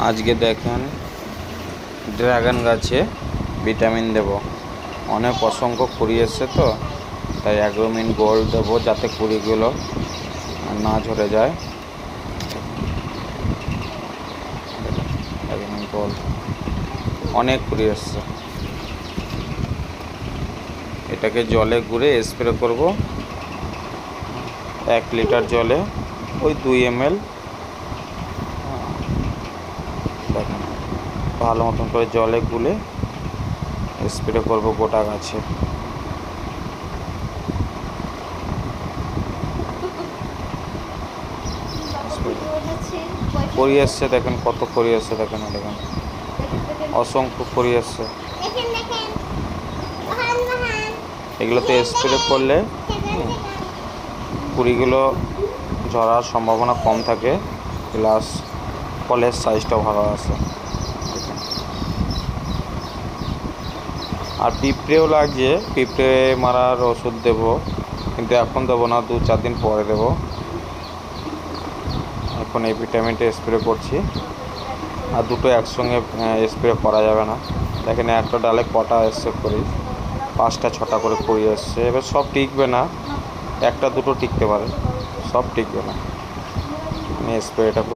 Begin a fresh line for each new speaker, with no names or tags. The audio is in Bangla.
আজকে দেখেন ড্রাগন গাছে ভিটামিন দেব। অনেক অসংখ্য কুড়ি এসছে তো, তাই অ্যাগ্রোমিন গোল্ড দেবো যাতে কুড়িগুলো না ঝরে যায়। অ্যাগ্রোমিন গোল্ড অনেক কুড়ি এসছে। এটাকে জলে গুলে স্প্রে করব 1 লিটার জলে, ওই 2 ml। দেখেন ভালো মতন করে জলে গুলে স্প্রে করব গোটা গাছে। করি আসছে, দেখেন কত করি আসছে, দেখেন দেখেন অসংখ্য করি আসছে। এগুলোতে স্প্রে করলে কুড়িগুলো ঝরার সম্ভাবনা কম থাকে, প্লাস ফলের সাইজটাও ভালো আসে। আর পিঁপড়েও লাগছে, পিঁপড়ে মারার ওষুধ দেবো, কিন্তু এখন দেবো না, 2-4 দিন পরে দেবো। এখন এই ভিটামিনটা স্প্রে করছি, আর দুটো একসঙ্গে স্প্রে করা যাবে না। দেখেন একটা ডালে কটা এসছে করি, 5টা-6টা করে করি এসছে। এবার সব টিকবে না, 1টা-2টো টিকতে পারে, সব টিকবে না। আমি স্প্রেটা